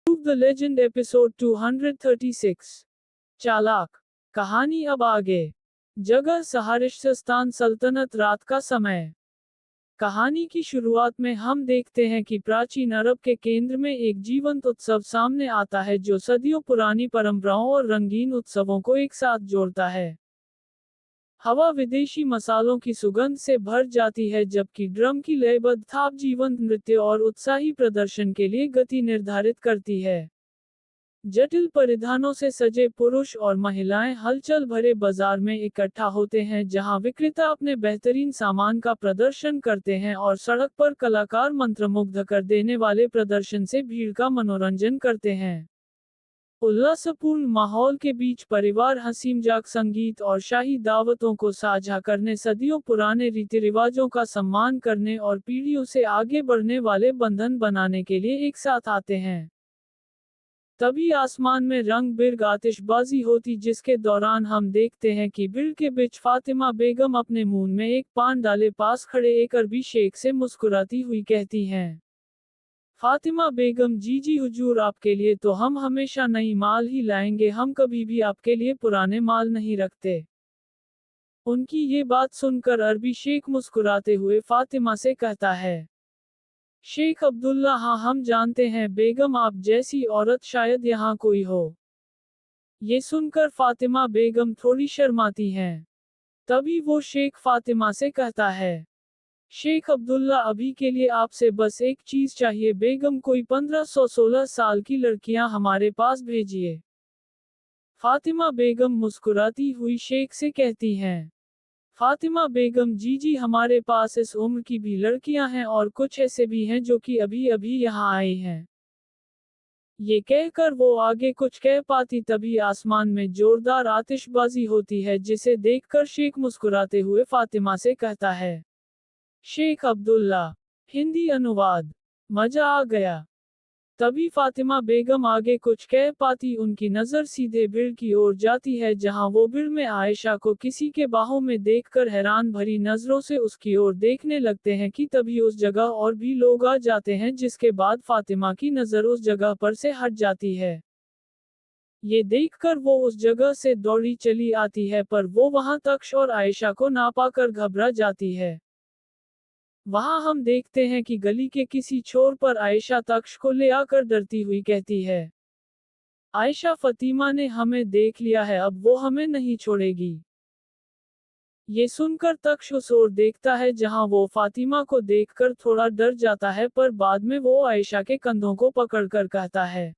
The legend episode 236 चालाक कहानी अब आगे। जगह सहारिस्तान सल्तनत रात का समय। कहानी की शुरुआत में हम देखते हैं कि प्राचीन अरब के केंद्र में एक जीवंत उत्सव सामने आता है जो सदियों पुरानी परंपराओं और रंगीन उत्सवों को एक साथ जोड़ता है। हवा विदेशी मसालों की सुगंध से भर जाती है जबकि ड्रम की लयबद्ध थाप जीवंत नृत्य और उत्साही प्रदर्शन के लिए गति निर्धारित करती है। जटिल परिधानों से सजे पुरुष और महिलाएं हलचल भरे बाजार में इकट्ठा होते हैं जहां विक्रेता अपने बेहतरीन सामान का प्रदर्शन करते हैं और सड़क पर कलाकार मंत्रमुग्ध कर देने वाले प्रदर्शन से भीड़ का मनोरंजन करते हैं। उल्लासपूर्ण माहौल के बीच परिवार हंसी मजाक संगीत और शाही दावतों को साझा करने सदियों पुराने रीति रिवाजों का सम्मान करने और पीढ़ियों से आगे बढ़ने वाले बंधन बनाने के लिए एक साथ आते हैं। तभी आसमान में रंग बिरंग आतिशबाजी होती जिसके दौरान हम देखते हैं कि भीड़ के बीच फातिमा बेगम अपने मुंह में एक पान डाले पास खड़े एक अरबी शेख से मुस्कुराती हुई कहती हैं। फातिमा बेगम जी जी हुजूर आपके लिए तो हम हमेशा नई माल ही लाएंगे, हम कभी भी आपके लिए पुराने माल नहीं रखते। उनकी ये बात सुनकर अरबी शेख मुस्कुराते हुए फातिमा से कहता है, शेख अब्दुल्ला हाँ हम जानते हैं बेगम आप जैसी औरत शायद यहाँ कोई हो। ये सुनकर फातिमा बेगम थोड़ी शर्माती हैं। तभी वो शेख फातिमा से कहता है, शेख अब्दुल्ला अभी के लिए आपसे बस एक चीज चाहिए बेगम, कोई 1516 साल की लड़कियां हमारे पास भेजिए। फातिमा बेगम मुस्कुराती हुई शेख से कहती हैं, फातिमा बेगम जी जी हमारे पास इस उम्र की भी लड़कियां हैं और कुछ ऐसे भी हैं जो कि अभी अभी यहाँ आए हैं। ये कहकर वो आगे कुछ कह पाती तभी आसमान में जोरदार आतिशबाजी होती है जिसे देखकर शेख मुस्कुराते हुए फातिमा से कहता है, शेख अब्दुल्ला। हिंदी अनुवाद। मजा आ गया। तभी फातिमा बेगम आगे कुछ कह पाती उनकी नजर सीधे भीड़ की ओर जाती है जहां वो भीड़ में आयशा को किसी के बाहों में देखकर हैरान भरी नजरों से उसकी ओर देखने लगते हैं कि तभी उस जगह और भी लोग आ जाते हैं जिसके बाद फातिमा की नजर उस जगह पर से हट जाती है। ये देखकर वो उस जगह से दौड़ी चली आती है पर वो वहां तख्श और आयशा को ना पाकर घबरा जाती है। वहां हम देखते हैं कि गली के किसी छोर पर आयशा तख्श को ले आकर डरती हुई कहती है, आयशा फतीमा ने हमें देख लिया है, अब वो हमें नहीं छोड़ेगी। ये सुनकर तख्श उस ओर देखता है जहां वो फातिमा को देखकर थोड़ा डर जाता है पर बाद में वो आयशा के कंधों को पकड़कर कहता है,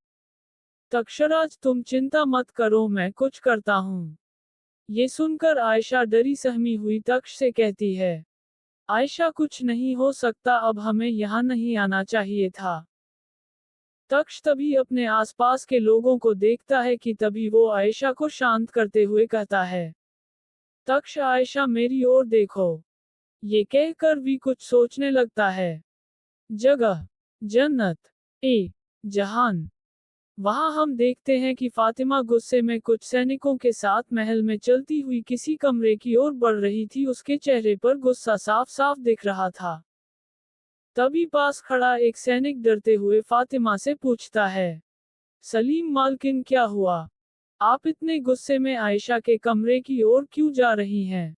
तक्षराज तुम चिंता मत करो मैं कुछ करता हूँ। ये सुनकर आयशा डरी सहमी हुई तख्श से कहती है, आयशा कुछ नहीं हो सकता, अब हमें यहाँ नहीं आना चाहिए था। तख्श तभी अपने आसपास के लोगों को देखता है कि तभी वो आयशा को शांत करते हुए कहता है, तख्श आयशा मेरी ओर देखो। ये कहकर भी कुछ सोचने लगता है। जगह जन्नत ए जहान। वहां हम देखते हैं कि फातिमा गुस्से में कुछ सैनिकों के साथ महल में चलती हुई किसी कमरे की ओर बढ़ रही थी, उसके चेहरे पर गुस्सा साफ साफ दिख रहा था। तभी पास खड़ा एक सैनिक डरते हुए फातिमा से पूछता है, सलीम मालकिन क्या हुआ? आप इतने गुस्से में आयशा के कमरे की ओर क्यों जा रही हैं?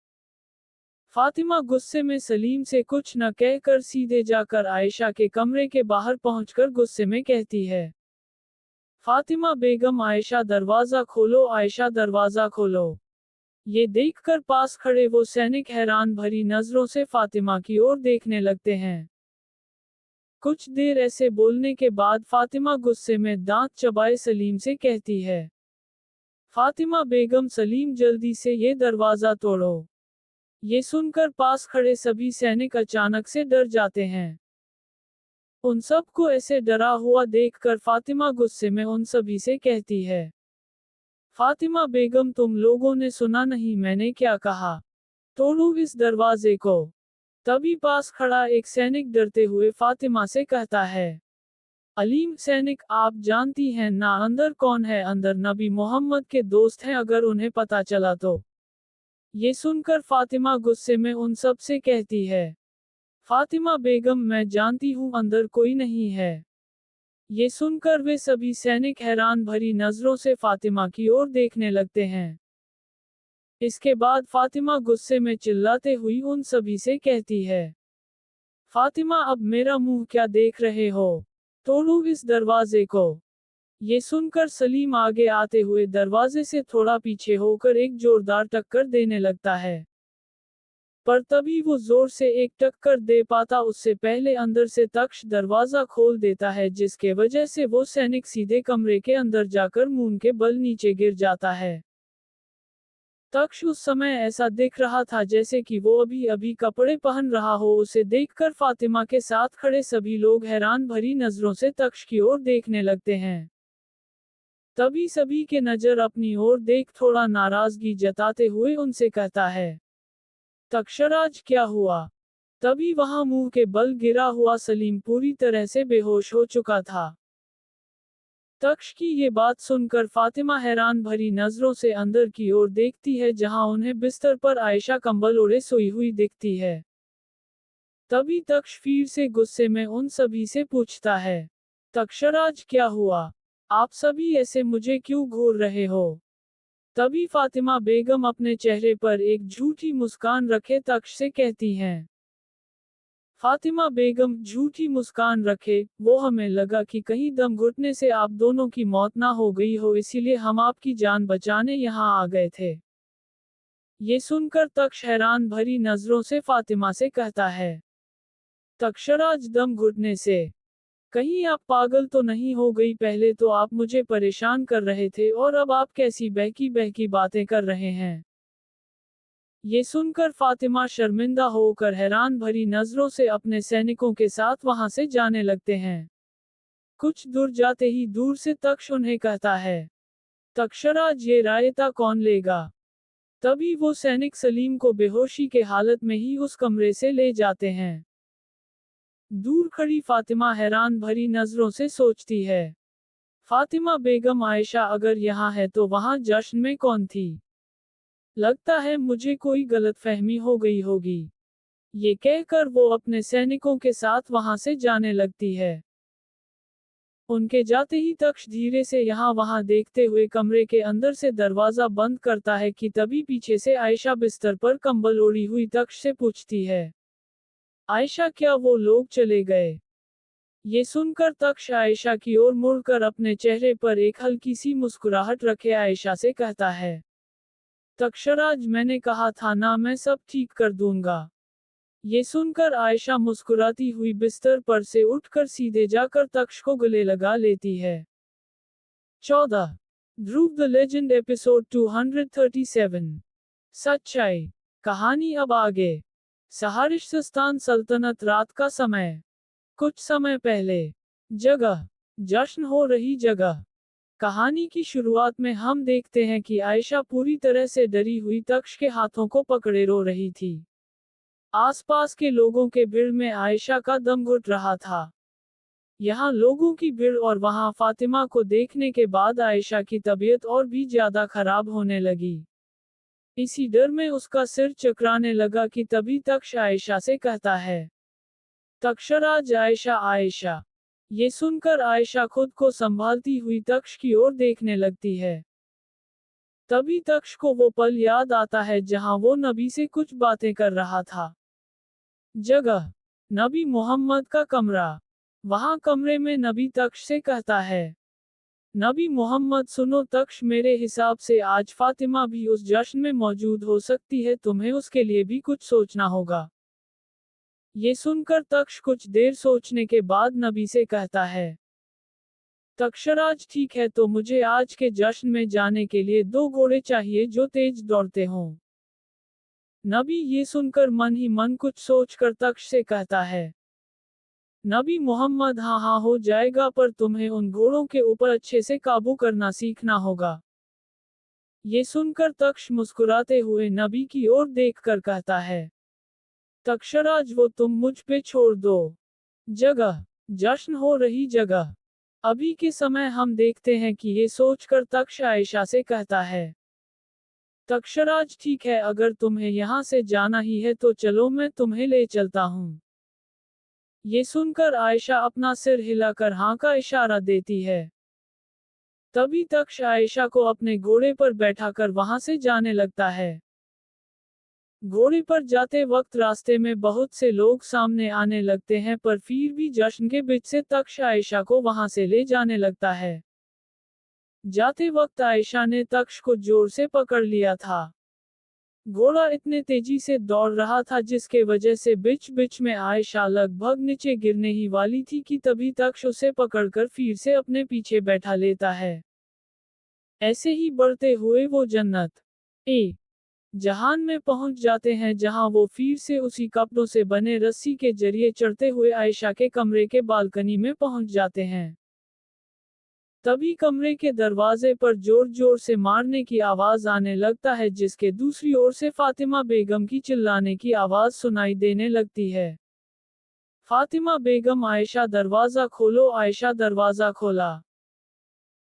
फातिमा गुस्से में सलीम से कुछ न कहकर सीधे जाकर आयशा के कमरे के बाहर पहुंचकर गुस्से में कहती है, फातिमा बेगम आयशा दरवाजा खोलो, आयशा दरवाजा खोलो। ये देखकर पास खड़े वो सैनिक हैरान भरी नजरों से फातिमा की ओर देखने लगते हैं। कुछ देर ऐसे बोलने के बाद फातिमा गुस्से में दांत चबाए सलीम से कहती है, फातिमा बेगम सलीम जल्दी से ये दरवाजा तोड़ो। ये सुनकर पास खड़े सभी सैनिक अचानक से डर जाते हैं। उन सबको ऐसे डरा हुआ देखकर फातिमा गुस्से में उन सभी से कहती है, फातिमा बेगम तुम लोगों ने सुना नहीं मैंने क्या कहा? तोड़ो इस दरवाजे को। तभी पास खड़ा एक सैनिक डरते हुए फातिमा से कहता है, अलीम सैनिक आप जानती हैं ना अंदर कौन है? अंदर नबी मोहम्मद के दोस्त हैं, अगर उन्हें पता चला तो। ये सुनकर फातिमा गुस्से में उन सब से कहती है, फातिमा बेगम मैं जानती हूँ अंदर कोई नहीं है। ये सुनकर वे सभी सैनिक हैरान भरी नजरों से फातिमा की ओर देखने लगते हैं। इसके बाद फातिमा गुस्से में चिल्लाते हुई उन सभी से कहती है, फातिमा अब मेरा मुंह क्या देख रहे हो? तोड़ो इस दरवाजे को। ये सुनकर सलीम आगे आते हुए दरवाजे से थोड़ा पीछे होकर एक जोरदार टक्कर देने लगता है। पर तभी वो जोर से एक टक्कर दे पाता उससे पहले अंदर से तक्ष दरवाजा खोल देता है, जिसके वजह से वो सैनिक सीधे कमरे के अंदर जाकर मुंह के बल नीचे गिर जाता है। तक्ष उस समय ऐसा दिख रहा था जैसे कि वो अभी अभी कपड़े पहन रहा हो। उसे देखकर फातिमा के साथ खड़े सभी लोग हैरान भरी नजरों से तक्ष की ओर देखने लगते हैं। तभी सभी के नजर अपनी ओर देख थोड़ा नाराजगी जताते हुए उनसे कहता है, तक्षराज क्या हुआ? तभी वहां मुंह के बल गिरा हुआ सलीम पूरी तरह से बेहोश हो चुका था। तक्ष की ये बात सुनकर फातिमा हैरान भरी नजरों से अंदर की ओर देखती है, जहां उन्हें बिस्तर पर आयशा कंबल ओढ़े सोई हुई दिखती है। तभी तक्ष फिर से गुस्से में उन सभी से पूछता है, तक्षराज क्या हुआ? आप सभी ऐसे मुझे क्यों घूर रहे हो? तभी फातिमा बेगम अपने चेहरे पर एक झूठी मुस्कान रखे तक्ष से कहती हैं, फातिमा बेगम झूठी मुस्कान रखे, वो हमें लगा कि कहीं दम घुटने से आप दोनों की मौत ना हो गई हो, इसीलिए हम आपकी जान बचाने यहाँ आ गए थे। ये सुनकर तक्ष हैरान भरी नजरों से फातिमा से कहता है, तक्षराज दम घुटने से? कहीं आप पागल तो नहीं हो गई? पहले तो आप मुझे परेशान कर रहे थे और अब आप कैसी बहकी बहकी बातें कर रहे हैं? ये सुनकर फातिमा शर्मिंदा होकर हैरान भरी नजरों से अपने सैनिकों के साथ वहां से जाने लगते हैं। कुछ दूर जाते ही दूर से तक्ष उन्हें कहता है, तक्षराज ये रायता कौन लेगा? तभी वो सैनिक सलीम को बेहोशी के हालत में ही उस कमरे से ले जाते हैं। दूर खड़ी फातिमा हैरान भरी नजरों से सोचती है, फातिमा बेगम आयशा अगर यहाँ है तो वहां जश्न में कौन थी? लगता है मुझे कोई गलतफहमी हो गई होगी। ये कहकर वो अपने सैनिकों के साथ वहां से जाने लगती है। उनके जाते ही तक्ष धीरे से यहाँ वहां देखते हुए कमरे के अंदर से दरवाजा बंद करता है कि तभी पीछे से आयशा बिस्तर पर कंबल ओढ़ी हुई तक्ष से पूछती है, आयशा क्या वो लोग चले गए? ये सुनकर तक्ष आयशा की ओर मुड़कर अपने चेहरे पर एक हल्की सी मुस्कुराहट रखे आयशा से कहता है, तक्षराज मैंने कहा था ना मैं सब ठीक कर दूंगा। ये सुनकर आयशा मुस्कुराती हुई बिस्तर पर से उठकर सीधे जाकर तक्ष को गले लगा लेती है। 14 ध्रुव द लेजेंड एपिसोड 237 सच्चाई। कहानी अब आगे। सहारिश्तान सल्तनत रात का समय। कुछ समय पहले। जगह जश्न हो रही जगह। कहानी की शुरुआत में हम देखते हैं कि आयशा पूरी तरह से डरी हुई तक्ष के हाथों को पकड़े रो रही थी। आसपास के लोगों के भीड़ में आयशा का दम घुट रहा था। यहाँ लोगों की भीड़ और वहाँ फातिमा को देखने के बाद आयशा की तबीयत और भी ज्यादा खराब होने लगी। इसी डर में उसका सिर चकराने लगा कि तभी तक्ष आयशा से कहता है, तक्षराज आयशा आयशा। ये सुनकर आयशा खुद को संभालती हुई तक्ष की ओर देखने लगती है। तभी तक्ष को वो पल याद आता है जहां वो नबी से कुछ बातें कर रहा था। जगह नबी मोहम्मद का कमरा। वहां कमरे में नबी तक्ष से कहता है, नबी मोहम्मद सुनो तक्ष, मेरे हिसाब से आज फातिमा भी उस जश्न में मौजूद हो सकती है, तुम्हें उसके लिए भी कुछ सोचना होगा। ये सुनकर तक्ष कुछ देर सोचने के बाद नबी से कहता है, तक्षराज ठीक है, तो मुझे आज के जश्न में जाने के लिए 2 घोड़े चाहिए जो तेज दौड़ते हों। नबी ये सुनकर मन ही मन कुछ सोचकर तक्ष से कहता है, नबी मोहम्मद हाँ हाँ हो जाएगा, पर तुम्हें उन घोड़ों के ऊपर अच्छे से काबू करना सीखना होगा। ये सुनकर तक्ष मुस्कुराते हुए नबी की ओर देखकर कहता है, तक्षराज वो तुम मुझ पे छोड़ दो। जगह जश्न हो रही जगह। अभी के समय हम देखते हैं कि ये सोचकर तक्ष आयशा से कहता है, तक्षराज ठीक है, अगर तुम्हें यहाँ से जाना ही है तो चलो मैं तुम्हें ले चलता हूँ। ये सुनकर आयशा अपना सिर हिलाकर हाँ का इशारा देती है। तभी तक्ष आयशा को अपने घोड़े पर बैठाकर वहां से जाने लगता है। घोड़े पर जाते वक्त रास्ते में बहुत से लोग सामने आने लगते हैं, पर फिर भी जश्न के बीच से तक्ष आयशा को वहां से ले जाने लगता है। जाते वक्त आयशा ने तक्ष को जोर से पकड़ लिया था। घोड़ा इतने तेजी से दौड़ रहा था जिसके वजह से बीच बीच में आयशा लगभग नीचे गिरने ही वाली थी कि तभी तक्ष उसे पकड़कर फिर से अपने पीछे बैठा लेता है। ऐसे ही बढ़ते हुए वो जन्नत ए जहान में पहुंच जाते हैं, जहां वो फिर से उसी कपड़ों से बने रस्सी के जरिए चढ़ते हुए आयशा के कमरे के बालकनी में पहुंच जाते हैं। तभी कमरे के दरवाजे पर जोर जोर से मारने की आवाज आने लगता है, जिसके दूसरी ओर से फातिमा बेगम की चिल्लाने की आवाज सुनाई देने लगती है। फातिमा बेगम, आयशा दरवाजा खोलो, आयशा दरवाजा खोला।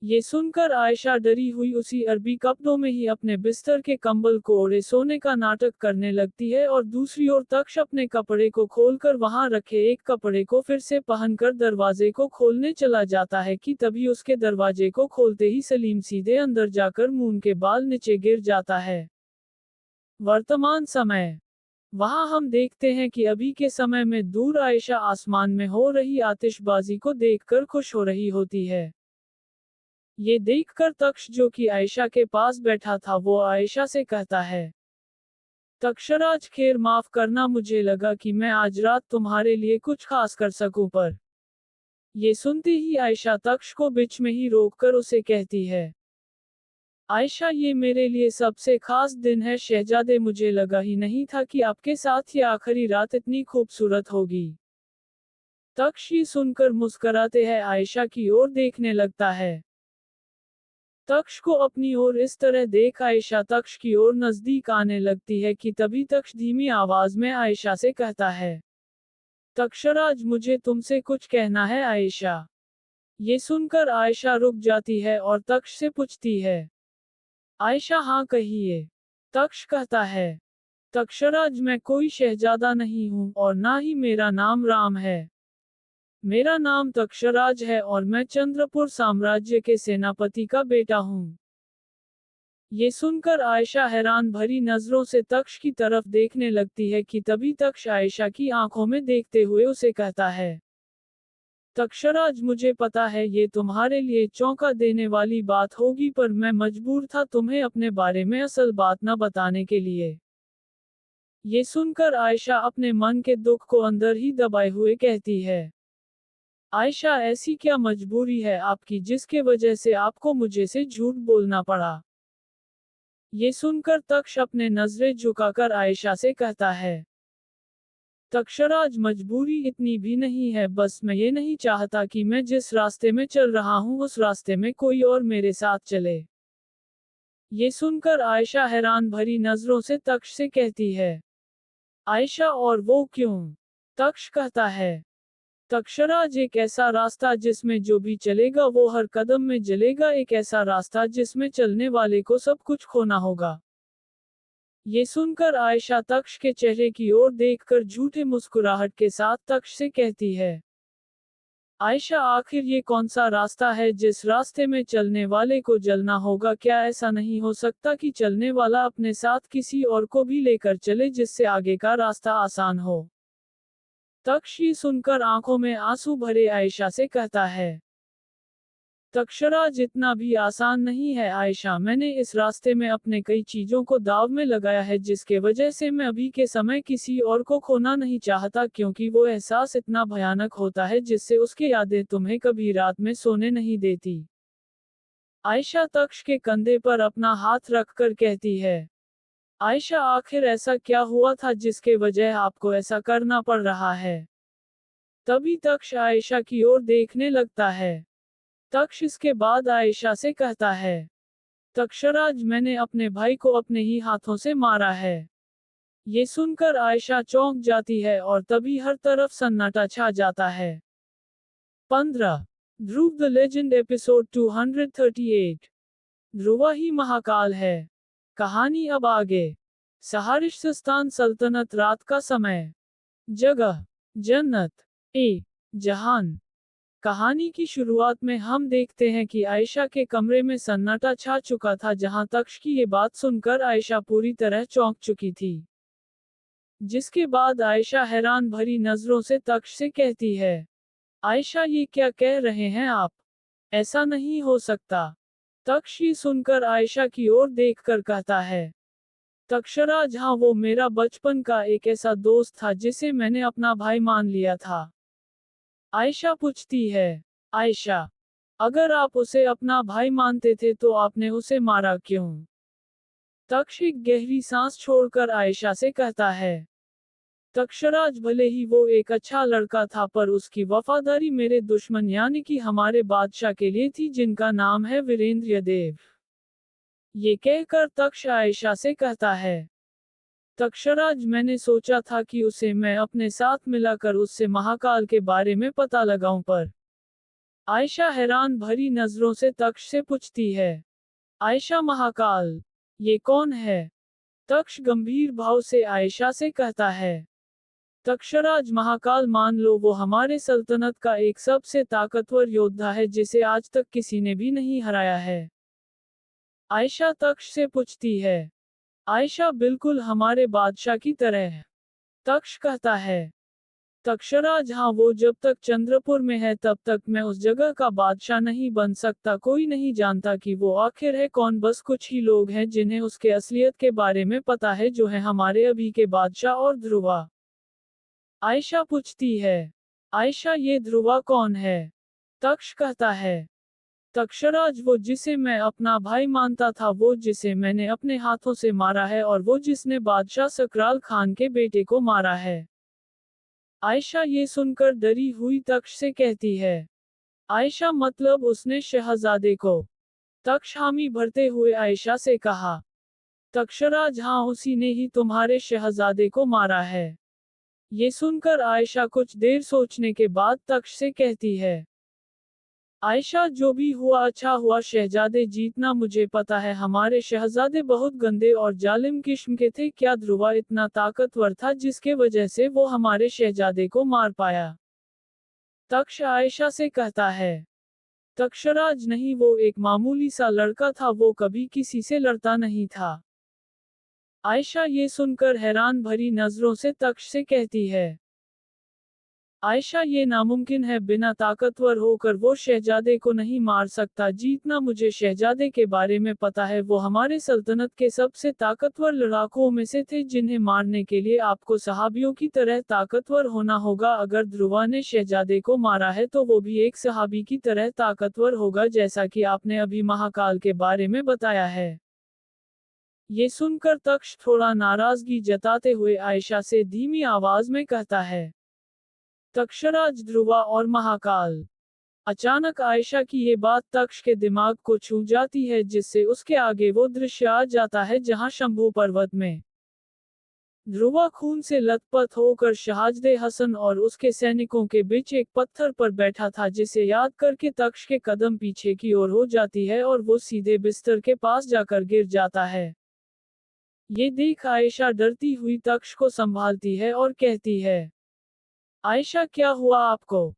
ये सुनकर आयशा डरी हुई उसी अरबी कपड़ों में ही अपने बिस्तर के कंबल को ओढ़े सोने का नाटक करने लगती है, और दूसरी ओर तक्ष अपने कपड़े को खोलकर वहां रखे एक कपड़े को फिर से पहनकर दरवाजे को खोलने चला जाता है कि तभी उसके दरवाजे को खोलते ही सलीम सीधे अंदर जाकर मुंह के बाल नीचे गिर जाता है। वर्तमान समय वहां हम देखते हैं कि अभी के समय में दूर आयशा आसमान में हो रही आतिशबाजी को देखकर खुश हो रही होती है। ये देखकर तक्ष, जो कि आयशा के पास बैठा था, वो आयशा से कहता है, तक्षराज खैर, माफ करना, मुझे लगा कि मैं आज रात तुम्हारे लिए कुछ खास कर सकूं, पर ये सुनते ही आयशा तक्ष को बीच में ही रोककर उसे कहती है, आयशा, ये मेरे लिए सबसे खास दिन है शहजादे, मुझे लगा ही नहीं था कि आपके साथ ये आखिरी रात इतनी खूबसूरत होगी। तक्ष ये सुनकर मुस्कुराते हैं आयशा की ओर देखने लगता है। तक्ष को अपनी ओर इस तरह देख आयशा तक्ष की ओर नजदीक आने लगती है कि तभी तक्ष धीमी आवाज में आयशा से कहता है, तक्षराज, मुझे तुमसे कुछ कहना है आयशा। ये सुनकर आयशा रुक जाती है और तक्ष से पूछती है, आयशा, हाँ कहिए। तक्ष कहता है, तक्षराज, मैं कोई शहजादा नहीं हूँ और ना ही मेरा नाम राम है। मेरा नाम तक्षराज है और मैं चंद्रपुर साम्राज्य के सेनापति का बेटा हूँ। ये सुनकर आयशा हैरान भरी नजरों से तक्ष की तरफ देखने लगती है कि तभी तक्ष आयशा की आंखों में देखते हुए उसे कहता है, तक्षराज, मुझे पता है ये तुम्हारे लिए चौंका देने वाली बात होगी, पर मैं मजबूर था तुम्हें अपने बारे में असल बात न बताने के लिए। ये सुनकर आयशा अपने मन के दुख को अंदर ही दबाए हुए कहती है, आयशा, ऐसी क्या मजबूरी है आपकी जिसके वजह से आपको मुझे से झूठ बोलना पड़ा। ये सुनकर तक्ष अपने नजरें झुकाकर आयशा से कहता है, तक्षराज, मजबूरी इतनी भी नहीं है, बस मैं ये नहीं चाहता कि मैं जिस रास्ते में चल रहा हूँ उस रास्ते में कोई और मेरे साथ चले। ये सुनकर आयशा हैरान भरी नजरों से तक्ष से कहती है, आयशा, और वो क्यों? तक्ष कहता है, तक्षराज, एक ऐसा रास्ता जिसमें जो भी चलेगा वो हर कदम में जलेगा, एक ऐसा रास्ता जिसमें चलने वाले को सब कुछ खोना होगा। ये सुनकर आयशा तक्ष के चेहरे की ओर देखकर झूठे मुस्कुराहट के साथ तक्ष से कहती है, आयशा, आखिर ये कौन सा रास्ता है जिस रास्ते में चलने वाले को जलना होगा? क्या ऐसा नहीं हो सकता कि चलने वाला अपने साथ किसी और को भी लेकर चले जिससे आगे का रास्ता आसान हो? तक्ष ये सुनकर आंखों में आंसू भरे आयशा से कहता है, तक्षराज, इतना भी आसान नहीं है आयशा, मैंने इस रास्ते में अपने कई चीजों को दाव में लगाया है जिसके वजह से मैं अभी के समय किसी और को खोना नहीं चाहता, क्योंकि वो एहसास इतना भयानक होता है जिससे उसकी यादें तुम्हें कभी रात में सोने नहीं देती। आयशा तक्ष के कंधे पर अपना हाथ रखकर कहती है, आयशा, आखिर ऐसा क्या हुआ था जिसके वजह आपको ऐसा करना पड़ रहा है? तभी तक्ष आयशा की ओर देखने लगता है। तक्ष इसके बाद आयशा से कहता है, तक्षराज, मैंने अपने भाई को अपने ही हाथों से मारा है। ये सुनकर आयशा चौंक जाती है और तभी हर तरफ सन्नाटा छा जाता है। 15 ध्रुव द लेजेंड एपिसोड 238। ध्रुवा ही महाकाल है। कहानी अब आगे। सहारिश्तान सल्तनत, रात का समय, जगह जन्नत ए जहान। कहानी की शुरुआत में हम देखते हैं कि आयशा के कमरे में सन्नाटा छा चुका था जहां तक्ष की ये बात सुनकर आयशा पूरी तरह चौंक चुकी थी। जिसके बाद आयशा हैरान भरी नजरों से तक्ष से कहती है, आयशा ये क्या कह रहे हैं आप? ऐसा नहीं हो सकता। तक्ष ये सुनकर आयशा की ओर देखकर कहता है, तक्षराज हाँ वो मेरा बचपन का एक ऐसा दोस्त था जिसे मैंने अपना भाई मान लिया था। आयशा पूछती है, आयशा, अगर आप उसे अपना भाई मानते थे तो आपने उसे मारा क्यों? तक्ष एक गहरी सांस छोड़कर आयशा से कहता है, तक्षराज भले ही वो एक अच्छा लड़का था पर उसकी वफादारी मेरे दुश्मन यानी कि हमारे बादशाह के लिए थी जिनका नाम है वीरेंद्र देव। ये कहकर तक्ष आयशा से कहता है, तक्षराज मैंने सोचा था कि उसे मैं अपने साथ मिलाकर उससे महाकाल के बारे में पता लगाऊं पर। आयशा हैरान भरी नजरों से तक्ष से पूछती है, आयशा महाकाल, ये कौन है? तक्ष गंभीर भाव से आयशा से कहता है, तक्षराज महाकाल मान लो वो हमारे सल्तनत का एक सबसे ताकतवर योद्धा है जिसे आज तक किसी ने भी नहीं हराया है। आयशा तक्ष से पूछती है, आयशा बिल्कुल हमारे बादशाह की तरह है। तक्ष कहता है, तक्षराज हाँ वो जब तक चंद्रपुर में है तब तक मैं उस जगह का बादशाह नहीं बन सकता। कोई नहीं जानता कि वो आखिर है कौन, बस कुछ ही लोग हैं जिन्हें उसके असलियत के बारे में पता है जो है हमारे अभी के बादशाह और ध्रुवा। आयशा पूछती है, आयशा ये ध्रुवा कौन है? तक्ष कहता है, तक्षराज वो जिसे मैं अपना भाई मानता था, वो जिसे मैंने अपने हाथों से मारा है और वो जिसने बादशाह सकराल खान के बेटे को मारा है। आयशा ये सुनकर डरी हुई तक्ष से कहती है, आयशा मतलब उसने शहजादे को? तक्ष हामी भरते हुए आयशा से कहा, तक्षराज हाँ उसी ने ही तुम्हारे शहजादे को मारा है। ये सुनकर आयशा कुछ देर सोचने के बाद तक्ष से कहती है, आयशा जो भी हुआ अच्छा हुआ, शहजादे जीतना मुझे पता है। हमारे शहजादे बहुत गंदे और जालिम किस्म के थे। क्या ध्रुवा इतना ताकतवर था जिसके वजह से वो हमारे शहजादे को मार पाया? तक्ष आयशा से कहता है, तक्षराज नहीं वो एक मामूली सा लड़का था, वो कभी किसी से लड़ता नहीं था। आयशा ये सुनकर हैरान भरी नजरों से तक्ष से कहती है, आयशा ये नामुमकिन है, बिना ताकतवर होकर वो शहजादे को नहीं मार सकता। जीतना मुझे शहजादे के बारे में पता है, वो हमारे सल्तनत के सबसे ताकतवर लड़ाकों में से थे जिन्हें मारने के लिए आपको सहाबियों की तरह ताकतवर होना होगा। अगर ध्रुवा ने शहजादे को मारा है तो वो भी एक सहाबी की तरह ताकतवर होगा जैसा कि आपने अभी महाकाल के बारे में बताया है। ये सुनकर तक्ष थोड़ा नाराजगी जताते हुए आयशा से धीमी आवाज में कहता है, तक्षराज ध्रुवा और महाकाल। अचानक आयशा की ये बात तक्ष के दिमाग को छू जाती है जिससे उसके आगे वो दृश्य आ जाता है जहां शंभू पर्वत में ध्रुवा खून से लथपथ होकर शहाजदे हसन और उसके सैनिकों के बीच एक पत्थर पर बैठा था, जिसे याद करके तक्ष के कदम पीछे की ओर हो जाती है और वो सीधे बिस्तर के पास जाकर गिर जाता है। ये देख आयशा डरती हुई तक्ष को संभालती है और कहती है, आयशा क्या हुआ आपको?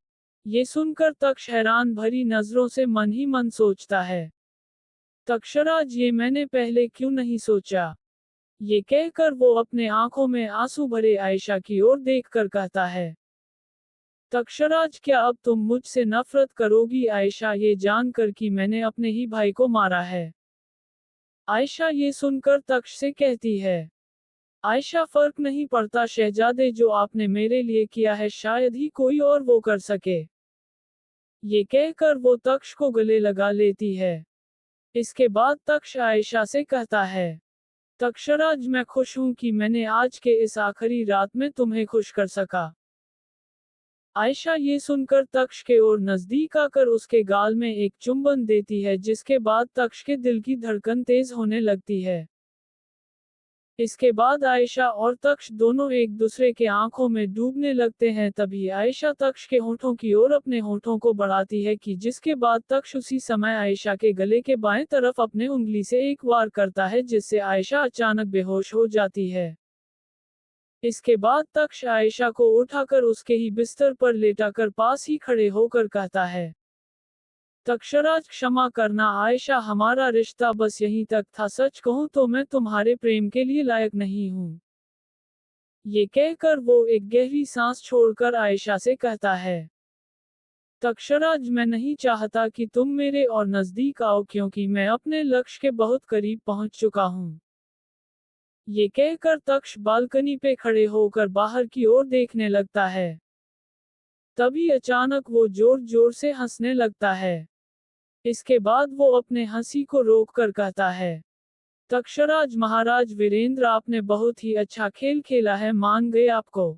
ये सुनकर तक्ष हैरान भरी नजरों से मन ही मन सोचता है, तक्षराज ये मैंने पहले क्यों नहीं सोचा? ये कहकर वो अपने आंखों में आंसू भरे आयशा की ओर देखकर कहता है, तक्षराज क्या अब तुम मुझसे नफरत करोगी आयशा ये जानकर कि मैंने अपने ही भाई को मारा है? आयशा ये सुनकर तक्ष से कहती है, आयशा फर्क नहीं पड़ता शहजादे, जो आपने मेरे लिए किया है शायद ही कोई और वो कर सके। ये कहकर वो तक्ष को गले लगा लेती है। इसके बाद तक्ष आयशा से कहता है, तक्षराज मैं खुश हूं कि मैंने आज के इस आखिरी रात में तुम्हें खुश कर सका। आयशा ये सुनकर तक्ष के ओर नजदीक आकर उसके गाल में एक चुंबन देती है जिसके बाद तक्ष के दिल की धड़कन तेज होने लगती है। इसके बाद आयशा और तक्ष दोनों एक दूसरे के आंखों में डूबने लगते हैं। तभी आयशा तक्ष के होठों की ओर अपने होठों को बढ़ाती है कि जिसके बाद तक्ष उसी समय आयशा के गले के बाएं तरफ अपने उंगली से एक वार करता है जिससे आयशा अचानक बेहोश हो जाती है। इसके बाद तक्ष आयशा को उठाकर उसके ही बिस्तर पर लेटाकर पास ही खड़े होकर कहता है, तक्षराज क्षमा करना आयशा, हमारा रिश्ता बस यहीं तक था, सच कहूं तो मैं तुम्हारे प्रेम के लिए लायक नहीं हूं। ये कहकर वो एक गहरी सांस छोड़कर आयशा से कहता है, तक्षराज मैं नहीं चाहता कि तुम मेरे और नजदीक आओ, क्योंकि मैं अपने लक्ष्य के बहुत करीब पहुंच चुका हूं। ये कहकर तक्ष बालकनी पे खड़े होकर बाहर की ओर देखने लगता है। तभी अचानक वो जोर जोर से हंसने लगता है। इसके बाद वो अपने हंसी को रोककर कहता है, तक्षराज महाराज वीरेंद्र, आपने बहुत ही अच्छा खेल खेला है, मान गए आपको।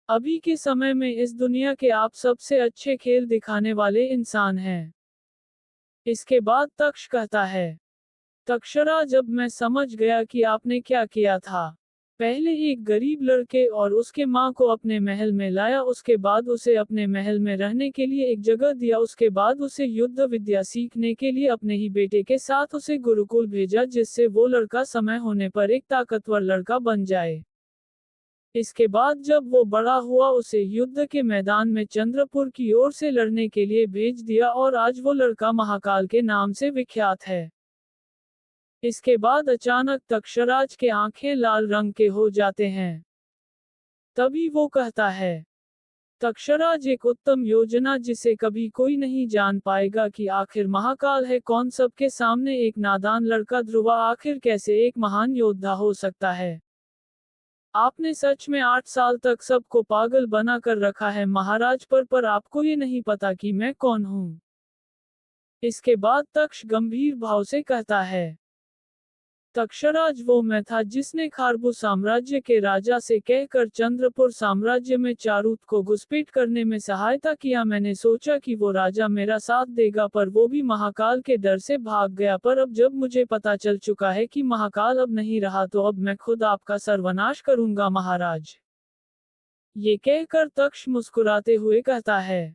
अभी के समय में इस दुनिया के आप सबसे अच्छे खेल दिखाने वाले इंसान हैं। इसके बाद तक्ष कहता है, तक्षराज अब मैं समझ गया कि आपने क्या किया था। पहले एक गरीब लड़के और उसके माँ को अपने महल में लाया, उसके बाद उसे अपने महल में रहने के लिए एक जगह दिया, उसके बाद उसे युद्ध विद्या सीखने के लिए अपने ही बेटे के साथ उसे गुरुकुल भेजा, जिससे वो लड़का समय होने पर एक ताकतवर लड़का बन जाए। इसके बाद जब वो बड़ा हुआ, उसे युद्ध के मैदान में चंद्रपुर की ओर से लड़ने के लिए भेज दिया और आज वो लड़का महाकाल के नाम से विख्यात है। इसके बाद अचानक तक्षराज के आंखें लाल रंग के हो जाते हैं। तभी वो कहता है, तक्षराज एक उत्तम योजना जिसे कभी कोई नहीं जान पाएगा कि आखिर महाकाल है कौन, सबके सामने एक नादान लड़का ध्रुवा आखिर कैसे एक महान योद्धा हो सकता है। आपने सच में 8 साल तक सबको पागल बना कर रखा है महाराज, पर आपको ये नहीं पता कि मैं कौन हूँ। इसके बाद तक्ष गंभीर भाव से कहता है, तक्षराज वो मैं था जिसने खारबू साम्राज्य के राजा से कहकर चंद्रपुर साम्राज्य में चारूत को घुसपैठ करने में सहायता किया। मैंने सोचा कि वो राजा मेरा साथ देगा, पर वो भी महाकाल के डर से भाग गया। पर अब जब मुझे पता चल चुका है कि महाकाल अब नहीं रहा, तो अब मैं खुद आपका सर्वनाश करूंगा महाराज। ये कहकर तक्ष मुस्कुराते हुए कहता है,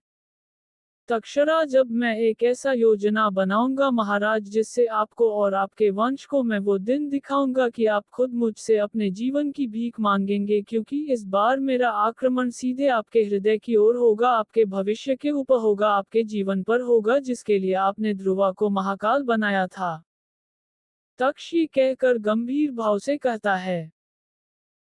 तक्षराज अब मैं एक ऐसा योजना बनाऊंगा महाराज, जिससे आपको और आपके वंश को मैं वो दिन दिखाऊंगा कि आप खुद मुझसे अपने जीवन की भीख मांगेंगे, क्योंकि इस बार मेरा आक्रमण सीधे आपके हृदय की ओर होगा, आपके भविष्य के ऊपर होगा, आपके जीवन पर होगा, जिसके लिए आपने ध्रुवा को महाकाल बनाया था। तक्ष ये कहकर गंभीर भाव से कहता है,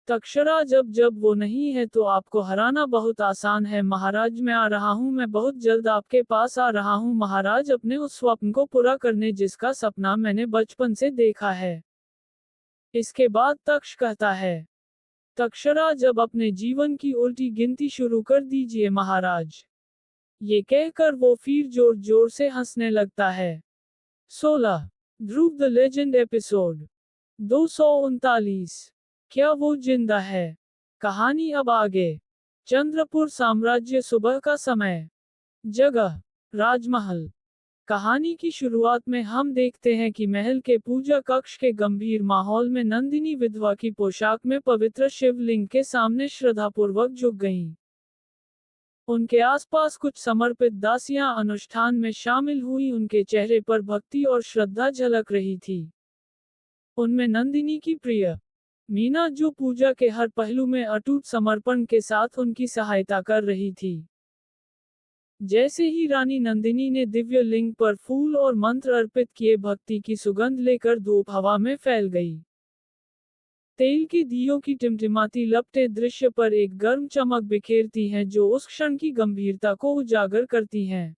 तक्षराज अब जब वो नहीं है तो आपको हराना बहुत आसान है महाराज। मैं आ रहा हूँ, मैं बहुत जल्द आपके पास आ रहा हूँ महाराज, अपने उस स्वप्न को पूरा करने जिसका सपना मैंने बचपन से देखा है। इसके बाद तक्ष कहता है, तक्षराज अब अपने जीवन की उल्टी गिनती शुरू कर दीजिए महाराज। ये कहकर वो फिर जोर जोर से हंसने लगता है। 16 ध्रुव द लेजेंड एपिसोड 239 क्या वो जिंदा है? कहानी अब आगे। चंद्रपुर साम्राज्य, सुबह का समय, जगह राजमहल। कहानी की शुरुआत में हम देखते हैं कि महल के पूजा कक्ष के गंभीर माहौल में नंदिनी विधवा की पोशाक में पवित्र शिवलिंग के सामने श्रद्धापूर्वक झुक गईं। उनके आसपास कुछ समर्पित दासियां अनुष्ठान में शामिल हुई, उनके चेहरे पर भक्ति और श्रद्धा झलक रही थी। उनमें नंदिनी की प्रिय मीना, जो पूजा के हर पहलू में अटूट समर्पण के साथ उनकी सहायता कर रही थी। जैसे ही रानी नंदिनी ने दिव्य लिंग पर फूल और मंत्र अर्पित किए, भक्ति की सुगंध लेकर धूप हवा में फैल गई। तेल के दियों की टिमटिमाती लपटें दृश्य पर एक गर्म चमक बिखेरती हैं, जो उस क्षण की गंभीरता को उजागर करती हैं।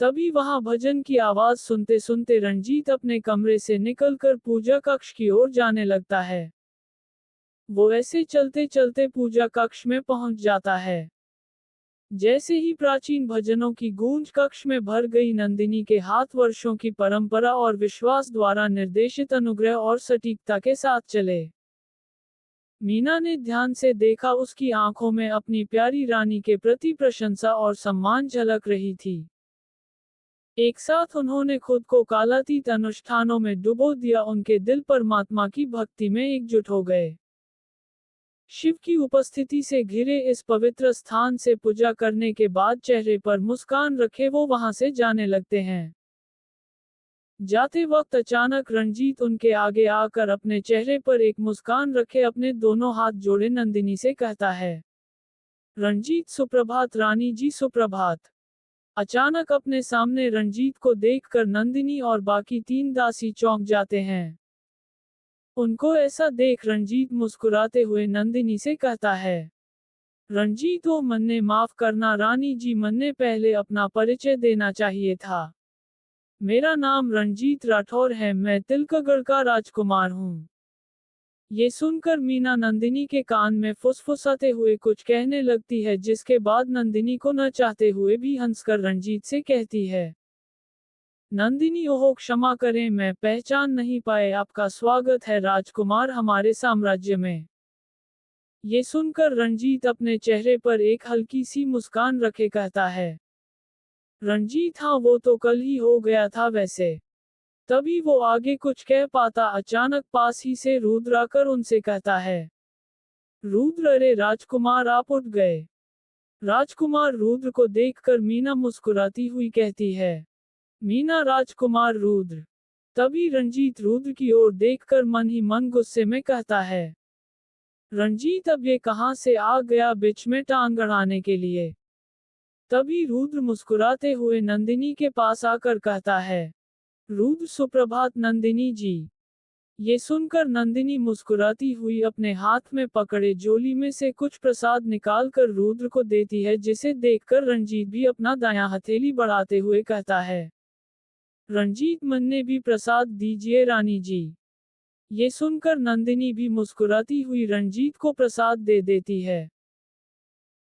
तभी वहां भजन की आवाज सुनते सुनते रंजीत अपने कमरे से निकलकर पूजा कक्ष की ओर जाने लगता है। वो ऐसे चलते चलते पूजा कक्ष में पहुंच जाता है। जैसे ही प्राचीन भजनों की गूंज कक्ष में भर गई, नंदिनी के हाथ वर्षों की परंपरा और विश्वास द्वारा निर्देशित अनुग्रह और सटीकता के साथ चले। मीना ने ध्यान से देखा, उसकी आंखों में अपनी प्यारी रानी के प्रति प्रशंसा और सम्मान झलक रही थी। एक साथ उन्होंने खुद को कालातीत अनुष्ठानों में डुबो दिया, उनके दिल परमात्मा की भक्ति में एकजुट हो गए। शिव की उपस्थिति से घिरे इस पवित्र स्थान से पूजा करने के बाद चेहरे पर मुस्कान रखे वो वहां से जाने लगते हैं। जाते वक्त अचानक रंजीत उनके आगे आकर अपने चेहरे पर एक मुस्कान रखे अपने दोनों हाथ जोड़े नंदिनी से कहता है, रंजीत सुप्रभात रानी जी सुप्रभात। अचानक अपने सामने रंजीत को देखकर नंदिनी और बाकी 3 दासी चौंक जाते हैं। उनको ऐसा देख रंजीत मुस्कुराते हुए नंदिनी से कहता है, रंजीत ओ मन्ने माफ करना रानी जी, मन्ने पहले अपना परिचय देना चाहिए था। मेरा नाम रंजीत राठौर है, मैं तिलकगढ़ का राजकुमार हूँ। ये सुनकर मीना नंदिनी के कान में फुसफुसाते हुए कुछ कहने लगती है, जिसके बाद नंदिनी को न चाहते हुए भी हंसकर रंजीत से कहती है, नंदिनी ओहो क्षमा करें, मैं पहचान नहीं पाए, आपका स्वागत है राजकुमार हमारे साम्राज्य में। ये सुनकर रंजीत अपने चेहरे पर एक हल्की सी मुस्कान रखे कहता है, रंजीत हाँ वो तो कल ही हो गया था वैसे। तभी वो आगे कुछ कह पाता, अचानक पास ही से रुद्र आकर उनसे कहता है, रुद्र अरे राजकुमार आप उठ गए। राजकुमार रुद्र को देखकर मीना मुस्कुराती हुई कहती है, मीना राजकुमार रुद्र। तभी रंजीत रुद्र की ओर देखकर मन ही मन गुस्से में कहता है, रंजीत अब ये कहां से आ गया बीच में टांग अड़ाने के लिए। तभी रुद्र मुस्कुराते हुए नंदिनी के पास आकर कहता है, रुद्र सुप्रभात नंदिनी जी। ये सुनकर नंदिनी मुस्कुराती हुई अपने हाथ में पकड़े झोली में से कुछ प्रसाद निकालकर रुद्र को देती है, जिसे देखकर रंजीत भी अपना दायां हथेली बढ़ाते हुए कहता है, रंजीत मन्ने भी प्रसाद दीजिए रानी जी। ये सुनकर नंदिनी भी मुस्कुराती हुई रंजीत को प्रसाद दे देती है।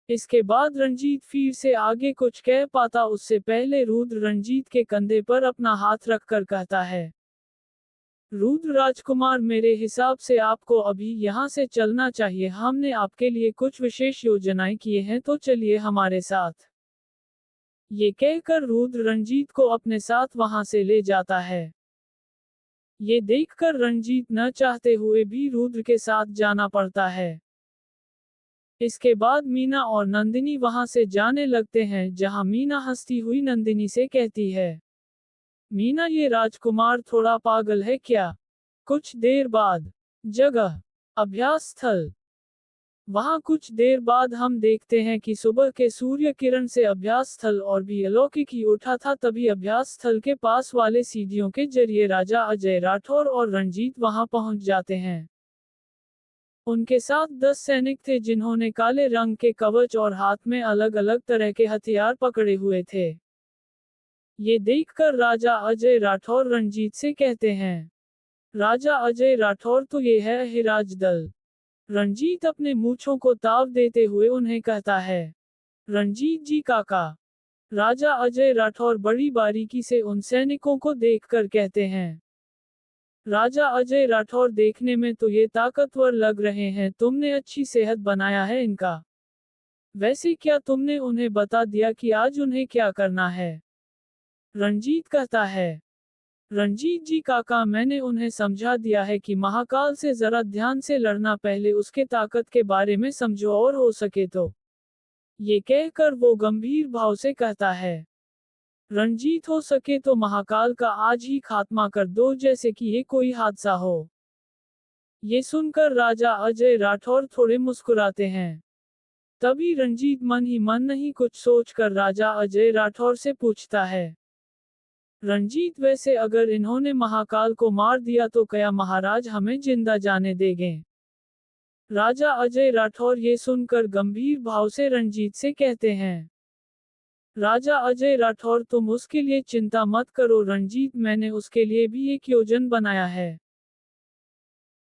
इसके बाद रंजीत फिर से आगे कुछ कह पाता, उससे पहले रुद्र रंजीत के कंधे पर अपना हाथ रखकर कहता है, रुद्र राजकुमार मेरे हिसाब से आपको अभी यहाँ से चलना चाहिए, हमने आपके लिए कुछ विशेष योजनाएं किए हैं, तो चलिए हमारे साथ। ये कहकर रुद्र रंजीत को अपने साथ वहां से ले जाता है। ये देखकर रंजीत न चाहते हुए भी रुद्र के साथ जाना पड़ता है। इसके बाद मीना और नंदिनी वहां से जाने लगते हैं, जहां मीना हंसती हुई नंदिनी से कहती है, मीना ये राजकुमार थोड़ा पागल है क्या। कुछ देर बाद जगह अभ्यास स्थल। वहां कुछ देर बाद हम देखते हैं कि सुबह के सूर्य किरण से अभ्यास स्थल और भी अलौकिक ही उठा था। तभी अभ्यास स्थल के पास वाले सीढ़ियों के जरिए राजा अजय राठौर और रंजीत वहां पहुंच जाते हैं। उनके साथ 10 सैनिक थे, जिन्होंने काले रंग के कवच और हाथ में अलग अलग तरह के हथियार पकड़े हुए थे। ये देखकर राजा अजय राठौर रंजीत से कहते हैं, राजा अजय राठौर तो ये है अहिराज दल। रंजीत अपने मूंछों को ताव देते हुए उन्हें कहता है, रंजीत जी काका। राजा अजय राठौर बड़ी बारीकी से उन सैनिकों को देखकर कहते हैं, राजा अजय राठौर देखने में तो ये ताकतवर लग रहे हैं, तुमने अच्छी सेहत बनाया है इनका। वैसे क्या तुमने उन्हें बता दिया कि आज उन्हें क्या करना है। रंजीत कहता है, रंजीत जी काका मैंने उन्हें समझा दिया है कि महाकाल से जरा ध्यान से लड़ना, पहले उसके ताकत के बारे में समझो और हो सके तो। ये कहकर वो गंभीर भाव से कहता है, रंजीत हो सके तो महाकाल का आज ही खात्मा कर दो, जैसे कि ये कोई हादसा हो। ये सुनकर राजा अजय राठौर थोड़े मुस्कुराते हैं। तभी रंजीत मन ही मन नहीं कुछ सोचकर राजा अजय राठौर से पूछता है, रंजीत वैसे अगर इन्होंने महाकाल को मार दिया तो क्या महाराज हमें जिंदा जाने देंगे। राजा अजय राठौर ये सुनकर गंभीर भाव से रंजीत से कहते हैं, राजा अजय राठौर तुम उसके लिए चिंता मत करो रंजीत, मैंने उसके लिए भी एक योजना बनाया है।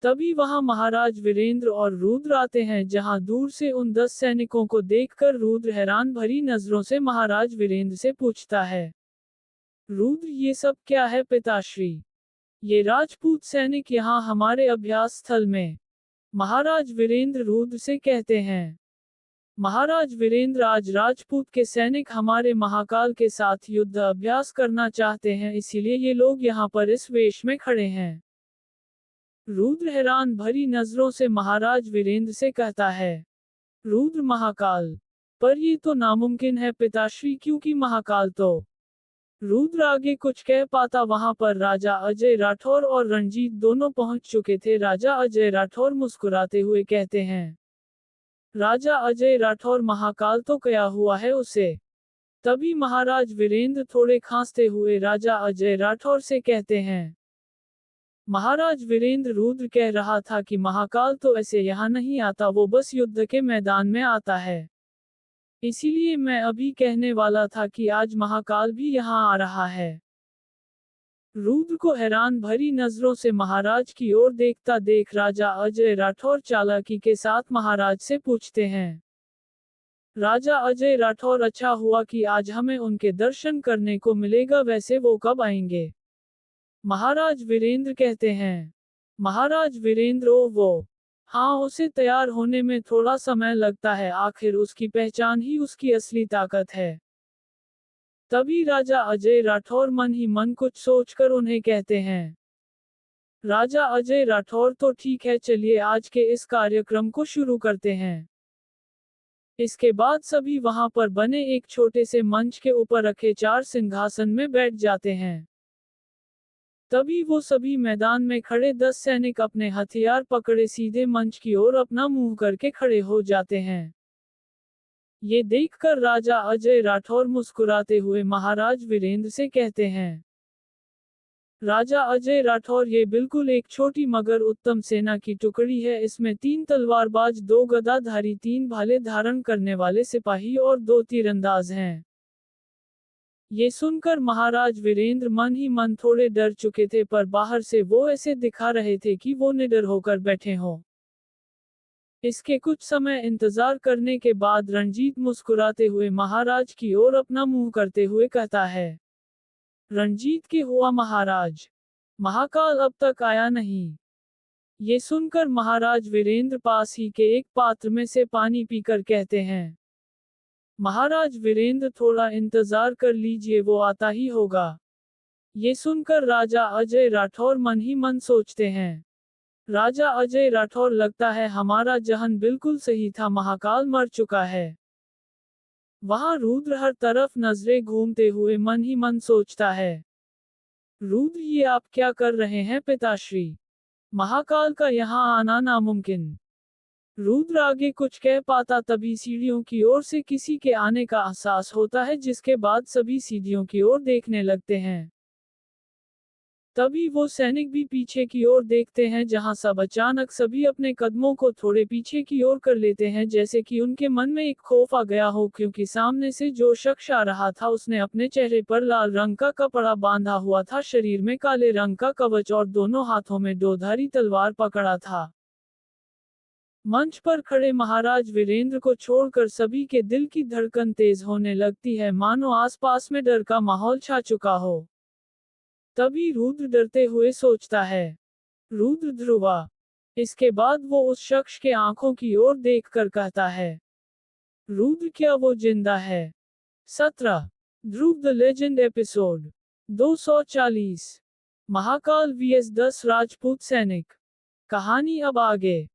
तभी वहां महाराज वीरेंद्र और रुद्र आते हैं, जहां दूर से उन 10 सैनिकों को देखकर रुद्र हैरान भरी नजरों से महाराज वीरेंद्र से पूछता है, रुद्र ये सब क्या है पिताश्री। ये राजपूत सैनिक यहाँ हमारे अभ्यास स्थल में। महाराज वीरेंद्र रुद्र से कहते हैं, महाराज वीरेंद्र आज राजपूत के सैनिक हमारे महाकाल के साथ युद्ध अभ्यास करना चाहते हैं, इसीलिए ये लोग यहाँ पर इस वेश में खड़े हैं। रुद्र हैरान भरी नजरों से महाराज वीरेंद्र से कहता है, रुद्र महाकाल, पर ये तो नामुमकिन है पिताश्री, क्योंकि महाकाल तो रुद्र आगे कुछ कह पाता वहां पर राजा अजय राठौर और रणजीत दोनों पहुंच चुके थे। राजा अजय राठौर मुस्कुराते हुए कहते हैं, राजा अजय राठौर महाकाल तो क्या हुआ है उसे। तभी महाराज वीरेंद्र थोड़े खांसते हुए राजा अजय राठौर से कहते हैं, महाराज वीरेंद्र, रुद्र कह रहा था कि महाकाल तो ऐसे यहाँ नहीं आता, वो बस युद्ध के मैदान में आता है। इसीलिए मैं अभी कहने वाला था कि आज महाकाल भी यहाँ आ रहा है। रुद्र को हैरान भरी नजरों से महाराज की ओर देखता देख राजा अजय राठौर चालाकी के साथ महाराज से पूछते हैं, राजा अजय राठौर, अच्छा हुआ कि आज हमें उनके दर्शन करने को मिलेगा, वैसे वो कब आएंगे। महाराज वीरेंद्र कहते हैं, महाराज वीरेंद्र, ओ वो, हाँ, उसे तैयार होने में थोड़ा समय लगता है, आखिर उसकी पहचान ही उसकी असली ताकत है। तभी राजा अजय राठौर मन ही मन कुछ सोचकर उन्हें कहते हैं, राजा अजय राठौर, तो ठीक है, चलिए आज के इस कार्यक्रम को शुरू करते हैं। इसके बाद सभी वहां पर बने एक छोटे से मंच के ऊपर रखे 4 सिंहासन में बैठ जाते हैं। तभी वो सभी मैदान में खड़े 10 सैनिक अपने हथियार पकड़े सीधे मंच की ओर अपना मुंह करके खड़े हो जाते हैं। ये देखकर राजा अजय राठौर मुस्कुराते हुए महाराज वीरेंद्र से कहते हैं, राजा अजय राठौर, ये बिल्कुल एक छोटी मगर उत्तम सेना की टुकड़ी है। इसमें 3 तलवारबाज, 2 गदाधारी, 3 भाले धारण करने वाले सिपाही और 2 तीरंदाज हैं। ये सुनकर महाराज वीरेंद्र मन ही मन थोड़े डर चुके थे, पर बाहर से वो ऐसे दिखा रहे थे कि वो निडर होकर बैठे हों। इसके कुछ समय इंतजार करने के बाद रणजीत मुस्कुराते हुए महाराज की ओर अपना मुंह करते हुए कहता है, रणजीत, के हुआ महाराज, महाकाल अब तक आया नहीं। ये सुनकर महाराज वीरेंद्र पास ही के एक पात्र में से पानी पीकर कहते हैं, महाराज वीरेंद्र, थोड़ा इंतजार कर लीजिए, वो आता ही होगा। ये सुनकर राजा अजय राठौर मन ही मन सोचते हैं, राजा अजय राठौर, लगता है हमारा जहन बिल्कुल सही था, महाकाल मर चुका है। वहां रुद्र हर तरफ नजरें घूमते हुए मन ही मन सोचता है, रुद्र, ये आप क्या कर रहे हैं पिताश्री, महाकाल का यहाँ आना नामुमकिन। रुद्र आगे कुछ कह पाता तभी सीढ़ियों की ओर से किसी के आने का एहसास होता है, जिसके बाद सभी सीढ़ियों की ओर देखने लगते हैं। तभी वो सैनिक भी पीछे की ओर देखते हैं, जहां सब अचानक सभी अपने कदमों को थोड़े पीछे की ओर कर लेते हैं, जैसे कि उनके मन में एक खौफ आ गया हो, क्योंकि सामने से जो शख्स आ रहा था उसने अपने चेहरे पर लाल रंग का कपड़ा बांधा हुआ था, शरीर में काले रंग का कवच और दोनों हाथों में 2 धारी तलवार पकड़ा था। मंच पर खड़े महाराज वीरेंद्र को छोड़कर सभी के दिल की धड़कन तेज होने लगती है, मानो आसपास में डर का माहौल छा चुका हो। तभी रुद्र डरते हुए सोचता है, रुद्र, ध्रुवा। इसके बाद वो उस शख्स के आंखों की ओर देखकर कहता है, रुद्र, क्या वो जिंदा है। 17 Dhruv the legend episode 240 Mahakal vs 10 Rajput सैनिक। कहानी अब आगे।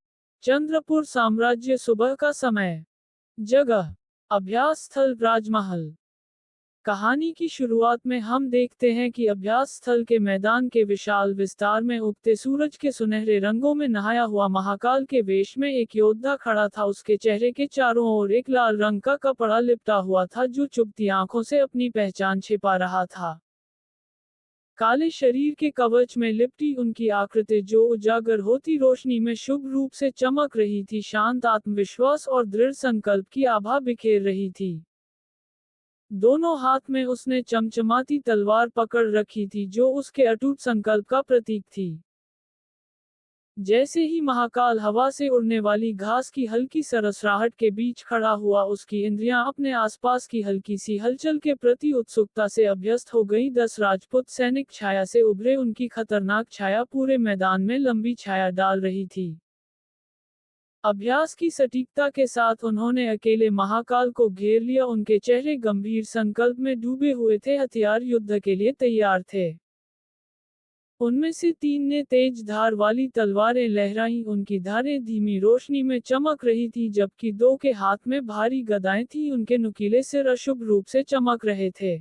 चंद्रपुर साम्राज्य। सुबह का समय। जगह अभ्यास स्थल राजमहल। कहानी की शुरुआत में हम देखते हैं कि अभ्यास स्थल के मैदान के विशाल विस्तार में उगते सूरज के सुनहरे रंगों में नहाया हुआ महाकाल के वेश में एक योद्धा खड़ा था। उसके चेहरे के चारों ओर एक लाल रंग का कपड़ा लिपटा हुआ था, जो चुभती आंखों से अपनी पहचान छिपा रहा था। काले शरीर के कवच में लिपटी उनकी आकृति, जो उजागर होती रोशनी में शुभ रूप से चमक रही थी, शांत आत्मविश्वास और दृढ़ संकल्प की आभा बिखेर रही थी। दोनों हाथ में उसने चमचमाती तलवार पकड़ रखी थी, जो उसके अटूट संकल्प का प्रतीक थी। जैसे ही महाकाल हवा से उड़ने वाली घास की हल्की सरसराहट के बीच खड़ा हुआ, उसकी इंद्रियां अपने आसपास की हल्की सी हलचल के प्रति उत्सुकता से अभ्यस्त हो गई। 10 राजपूत सैनिक छाया से उभरे, उनकी खतरनाक छाया पूरे मैदान में लंबी छाया डाल रही थी। अभ्यास की सटीकता के साथ उन्होंने अकेले महाकाल को घेर लिया। उनके चेहरे गंभीर संकल्प में डूबे हुए थे, हथियार युद्ध के लिए तैयार थे। उनमें से 3 ने तेज धार वाली तलवारें लहराई, उनकी धारें धीमी रोशनी में चमक रही थी, जबकि 2 के हाथ में भारी गदाएं थीं, उनके नुकीले सिर अशुभ रूप से चमक रहे थे।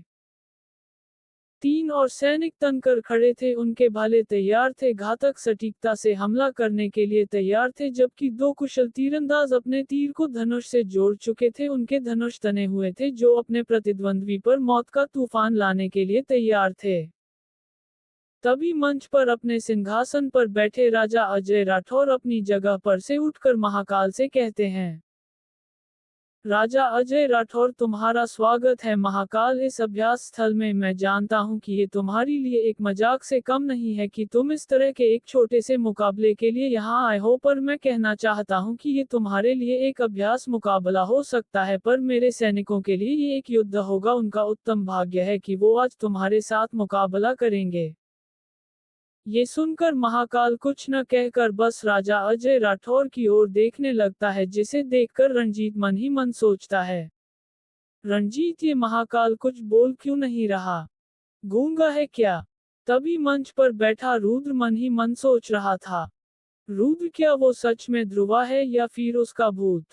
तीन और सैनिक तनकर खड़े थे, उनके भाले तैयार थे, घातक सटीकता से हमला करने के लिए तैयार थे, जबकि दो कुशल तीरंदाज अपने तीर को धनुष से जोड़ चुके थे। उनके धनुष तने हुए थे, जो अपने प्रतिद्वंद्वी पर मौत का तूफान लाने के लिए तैयार थे। तभी मंच पर अपने सिंहासन पर बैठे राजा अजय राठौर अपनी जगह पर से उठकर महाकाल से कहते हैं, राजा अजय राठौर, तुम्हारा स्वागत है महाकाल इस अभ्यास स्थल में। मैं जानता हूं कि ये तुम्हारे लिए एक मजाक से कम नहीं है कि तुम इस तरह के एक छोटे से मुकाबले के लिए यहाँ आए हो, पर मैं कहना चाहता हूं कि ये तुम्हारे लिए एक अभ्यास मुकाबला हो सकता है, पर मेरे सैनिकों के लिए ये एक युद्ध होगा। उनका उत्तम भाग्य है कि वो आज तुम्हारे साथ मुकाबला करेंगे। ये सुनकर महाकाल कुछ न कहकर बस राजा अजय राठौर की ओर देखने लगता है, जिसे देखकर रणजीत मन ही मन सोचता है, रणजीत, ये महाकाल कुछ बोल क्यों नहीं रहा? गूंगा है क्या? तभी मंच पर बैठा रुद्र मन ही मन सोच रहा था, रुद्र, क्या वो सच में ध्रुवा है या फिर उसका भूत?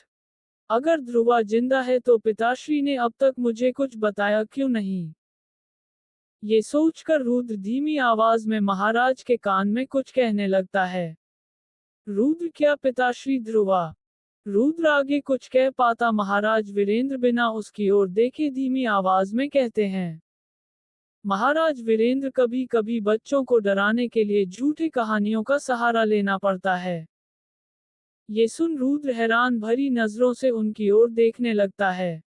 अगर ध्रुवा जिंदा है तो पिताश्री ने अब तक मुझे कुछ बताया क्यों नहीं? ये सोचकर रुद्र धीमी आवाज में महाराज के कान में कुछ कहने लगता है। रुद्र, क्या पिताश्री ध्रुवा? रुद्र आगे कुछ कह पाता महाराज वीरेंद्र बिना उसकी ओर देखे धीमी आवाज में कहते हैं, महाराज वीरेंद्र, कभी कभी बच्चों को डराने के लिए झूठी कहानियों का सहारा लेना पड़ता है। ये सुन रुद्र हैरान भरी नजरों से उनकी ओर देखने लगता है।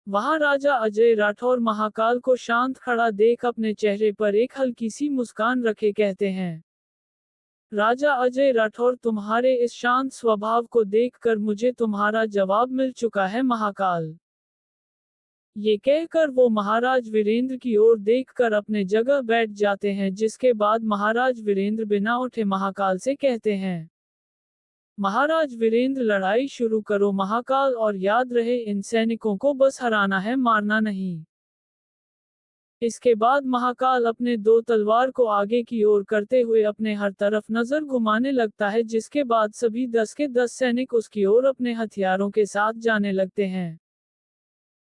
वहां राजा अजय राठौर महाकाल को शांत खड़ा देख अपने चेहरे पर एक हल्की सी मुस्कान रखे कहते हैं, राजा अजय राठौर, तुम्हारे इस शांत स्वभाव को देखकर मुझे तुम्हारा जवाब मिल चुका है महाकाल। ये कहकर वो महाराज वीरेंद्र की ओर देखकर अपने जगह बैठ जाते हैं, जिसके बाद महाराज वीरेंद्र बिना उठे महाकाल से कहते हैं, महाराज वीरेंद्र, लड़ाई शुरू करो महाकाल, और याद रहे इन सैनिकों को बस हराना है, मारना नहीं। इसके बाद महाकाल अपने दो तलवार को आगे की ओर करते हुए अपने हर तरफ नजर घुमाने लगता है, जिसके बाद सभी 10 के 10 सैनिक उसकी ओर अपने हथियारों के साथ जाने लगते हैं।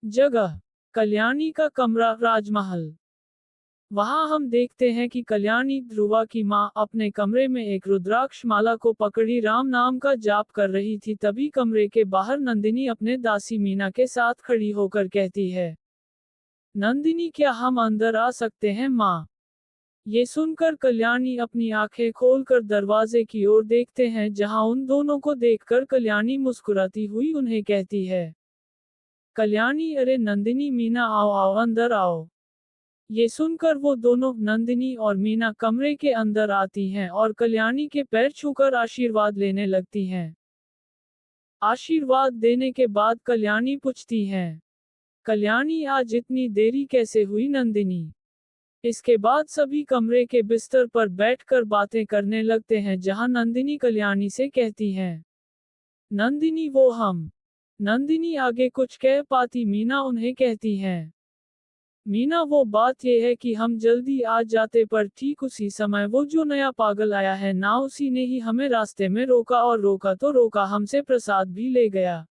जगह, कल्याणी का कमरा, राजमहल। वहां हम देखते हैं कि कल्याणी, ध्रुवा की मां, अपने कमरे में एक रुद्राक्ष माला को पकड़ी राम नाम का जाप कर रही थी। तभी कमरे के बाहर नंदिनी अपने दासी मीना के साथ खड़ी होकर कहती है, नंदिनी, क्या हम अंदर आ सकते हैं मां? ये सुनकर कल्याणी अपनी आंखें खोलकर दरवाजे की ओर देखते हैं, जहां उन दोनों को देखकर कल्याणी मुस्कुराती हुई उन्हें कहती है, कल्याणी, अरे नंदिनी, मीना, आओ आओ अंदर आओ। ये सुनकर वो दोनों, नंदिनी और मीना, कमरे के अंदर आती हैं और कल्याणी के पैर छूकर आशीर्वाद लेने लगती हैं। आशीर्वाद देने के बाद कल्याणी पूछती हैं, कल्याणी, आज इतनी देरी कैसे हुई नंदिनी? इसके बाद सभी कमरे के बिस्तर पर बैठकर बातें करने लगते हैं, जहां नंदिनी कल्याणी से कहती हैं, नंदिनी, वो हम। नंदिनी आगे कुछ कह पाती मीना उन्हें कहती हैं, मीना, वो बात यह है कि हम जल्दी आ जाते, पर ठीक उसी समय वो जो नया पागल आया है ना, उसी ने ही हमें रास्ते में रोका, और रोका तो रोका, हमसे प्रसाद भी ले गया।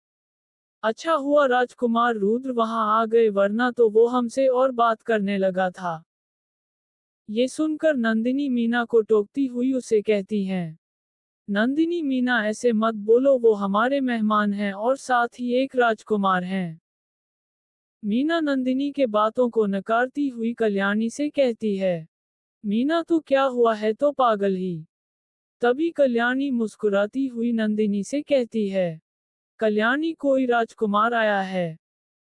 अच्छा हुआ राजकुमार रुद्र वहां आ गए, वरना तो वो हमसे और बात करने लगा था। ये सुनकर नंदिनी मीना को टोकती हुई उसे कहती हैं, नंदिनी, मीना, ऐसे मत बोलो, वो हमारे मेहमान हैं और साथ ही एक राजकुमार हैं। मीना नंदिनी के बातों को नकारती हुई कल्याणी से कहती है, मीना, तो क्या हुआ है, तो पागल ही। तभी कल्याणी मुस्कुराती हुई नंदिनी से कहती है, कल्याणी, कोई राजकुमार आया है?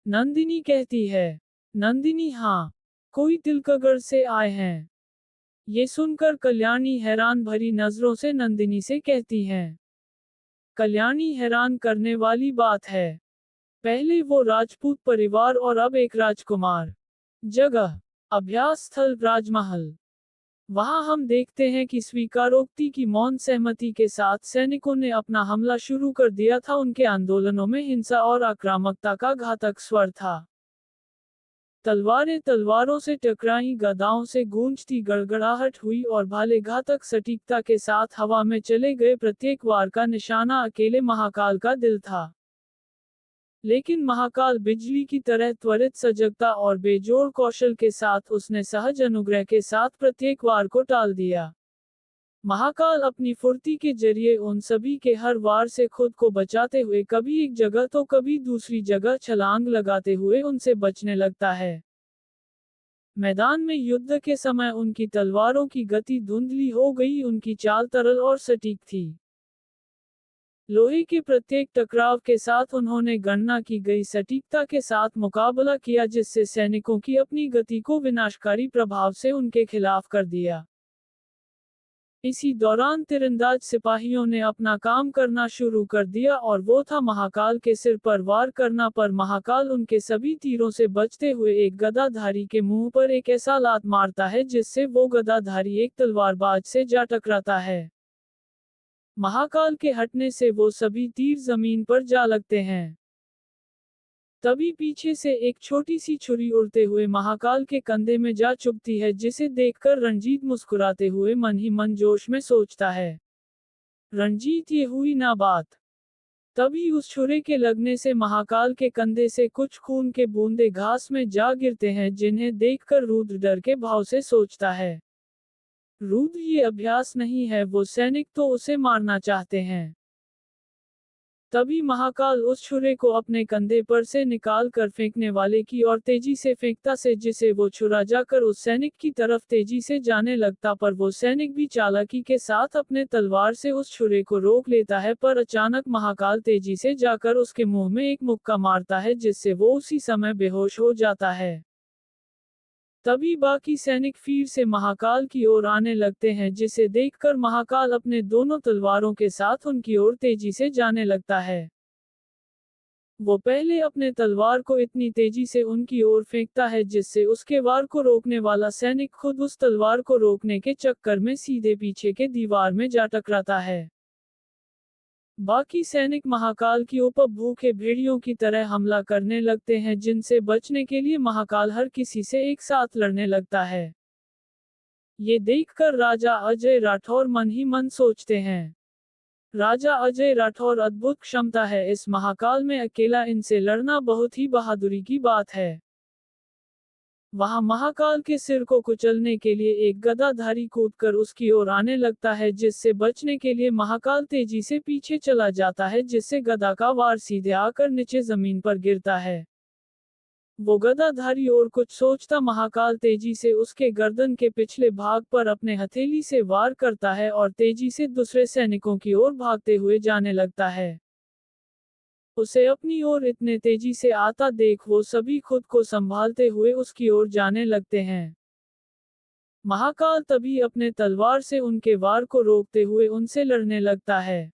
नंदिनी कहती है, नंदिनी, हाँ, कोई तिलकगढ़ से आए हैं। ये सुनकर कल्याणी हैरान भरी नजरों से नंदिनी से कहती हैं, कल्याणी, हैरान करने वाली बात है, पहले वो राजपूत परिवार और अब एक राजकुमार। जगह, अभ्यास स्थल, राजमहल। वहां हम देखते हैं कि स्वीकारोक्ति की मौन सहमति के साथ सैनिकों ने अपना हमला शुरू कर दिया था। उनके आंदोलनों में हिंसा और आक्रामकता का घातक स्वर था। तलवारें तलवारों से टकराई, गदाओं से गूंजती गड़गड़ाहट हुई और भाले घातक सटीकता के साथ हवा में चले गए। प्रत्येक वार का निशाना अकेले महाकाल का दिल था। लेकिन महाकाल बिजली की तरह त्वरित सजगता और बेजोड़ कौशल के साथ उसने सहज अनुग्रह के साथ प्रत्येक वार को टाल दिया। महाकाल अपनी फुर्ती के जरिए उन सभी के हर वार से खुद को बचाते हुए कभी एक जगह तो कभी दूसरी जगह छलांग लगाते हुए उनसे बचने लगता है। मैदान में युद्ध के समय उनकी तलवारों की गति धुंधली हो गई, उनकी चाल तरल और सटीक थी। लोहे के प्रत्येक टकराव के साथ उन्होंने गणना की गई सटीकता के साथ मुकाबला किया, जिससे सैनिकों की अपनी गति को विनाशकारी प्रभाव से उनके खिलाफ कर दिया। इसी दौरान तीरंदाज सिपाहियों ने अपना काम करना शुरू कर दिया और वो था महाकाल के सिर पर वार करना, पर महाकाल उनके सभी तीरों से बचते हुए एक गदाधारी के मुंह पर एक ऐसा लात मारता है जिससे वो गदाधारी एक तलवारबाज से जा टकराता है। महाकाल के हटने से वो सभी तीर जमीन पर जा लगते हैं। तभी पीछे से एक छोटी सी छुरी उड़ते हुए महाकाल के कंधे में जा चुभती है, जिसे देखकर रणजीत मुस्कुराते हुए मन ही मन जोश में सोचता है, रणजीत ये हुई ना बात। तभी उस छुरे के लगने से महाकाल के कंधे से कुछ खून के बूंदे घास में जा गिरते हैं, जिन्हें देखकर रुद्र डर के भाव से सोचता है, रुद्र ये अभ्यास नहीं है, वो सैनिक तो उसे मारना चाहते हैं। तभी महाकाल उस छुरे को अपने कंधे पर से निकाल कर फेंकने वाले की ओर तेजी से फेंकता से, जिसे वो छुरा जाकर उस सैनिक की तरफ तेजी से जाने लगता, पर वो सैनिक भी चालाकी के साथ अपने तलवार से उस छुरे को रोक लेता है, पर अचानक महाकाल तेजी से जाकर उसके मुंह में एक मुक्का मारता है, जिससे वो उसी समय बेहोश हो जाता है। तभी बाकी सैनिक फिर से महाकाल की ओर आने लगते हैं, जिसे देखकर महाकाल अपने दोनों तलवारों के साथ उनकी ओर तेजी से जाने लगता है। वो पहले अपने तलवार को इतनी तेजी से उनकी ओर फेंकता है जिससे उसके वार को रोकने वाला सैनिक खुद उस तलवार को रोकने के चक्कर में सीधे पीछे के दीवार में जा टकराता है। बाकी सैनिक महाकाल की ऊपर भूखे भेड़ियों की तरह हमला करने लगते हैं, जिनसे बचने के लिए महाकाल हर किसी से एक साथ लड़ने लगता है। ये देखकर राजा अजय राठौर मन ही मन सोचते हैं, राजा अजय राठौर अद्भुत क्षमता है, इस महाकाल में अकेला इनसे लड़ना बहुत ही बहादुरी की बात है। वहां महाकाल के सिर को कुचलने के लिए एक गदाधारी कूदकर उसकी ओर आने लगता है, जिससे बचने के लिए महाकाल तेजी से पीछे चला जाता है, जिससे गदा का वार सीधे आकर नीचे जमीन पर गिरता है। वो गदाधारी और कुछ सोचता महाकाल तेजी से उसके गर्दन के पिछले भाग पर अपने हथेली से वार करता है और तेजी से दूसरे सैनिकों की ओर भागते हुए जाने लगता है। उसे अपनी ओर इतने तेजी से आता देख वो सभी खुद को संभालते हुए उसकी ओर जाने लगते हैं। महाकाल तभी अपने तलवार से उनके वार को रोकते हुए उनसे लड़ने लगता है।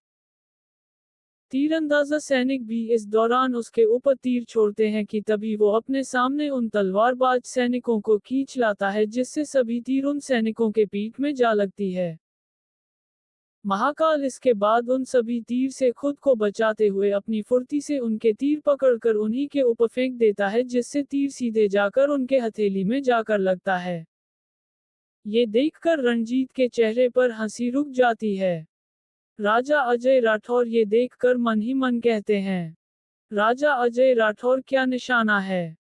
तीरंदाजा सैनिक भी इस दौरान उसके ऊपर तीर छोड़ते हैं कि तभी वो अपने सामने उन तलवारबाज सैनिकों को खींच लाता है, जिससे सभी तीर उन सैनिकों के पीठ में जा लगती है। महाकाल इसके बाद उन सभी तीर से खुद को बचाते हुए अपनी फुर्ती से उनके तीर पकड़कर उन्हीं के ऊपर फेंक देता है, जिससे तीर सीधे जाकर उनके हथेली में जाकर लगता है। ये देखकर रणजीत के चेहरे पर हंसी रुक जाती है। राजा अजय राठौर ये देखकर मन ही मन कहते हैं, राजा अजय राठौर क्या निशाना है।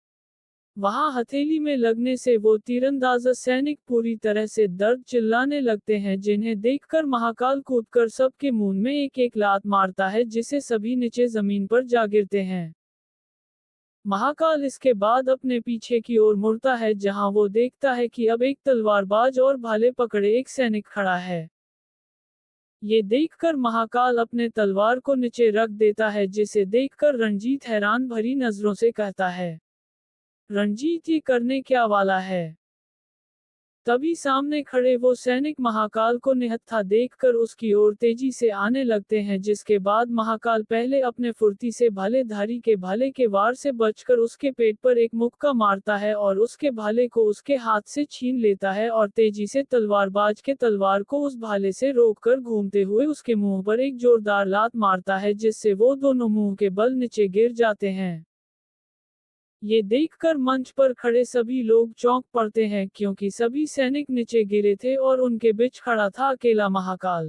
वहां हथेली में लगने से वो तीरंदाज सैनिक पूरी तरह से दर्द चिल्लाने लगते हैं, जिन्हें देखकर महाकाल कूदकर सबके मुंह में एक एक लात मारता है, जिसे सभी नीचे जमीन पर जा गिरते हैं। महाकाल इसके बाद अपने पीछे की ओर मुड़ता है, जहां वो देखता है कि अब एक तलवारबाज और भाले पकड़े एक सैनिक खड़ा है। ये देखकर महाकाल अपने तलवार को नीचे रख देता है, जिसे देखकर रणजीत हैरान भरी नजरों से कहता है, रणजीत ये करने क्या वाला है। तभी सामने खड़े वो सैनिक महाकाल को निहत्था देखकर उसकी ओर तेजी से आने लगते हैं, जिसके बाद महाकाल पहले अपने फुर्ती से भालेधारी के भाले के वार से बचकर उसके पेट पर एक मुक्का मारता है और उसके भाले को उसके हाथ से छीन लेता है और तेजी से तलवारबाज के तलवार को उस भाले से रोककर घूमते हुए उसके मुंह पर एक जोरदार लात मारता है, जिससे वो दोनों मुंह के बल नीचे गिर जाते हैं। ये देखकर मंच पर खड़े सभी लोग चौंक पड़ते हैं, क्योंकि सभी सैनिक नीचे गिरे थे और उनके बीच खड़ा था अकेला महाकाल।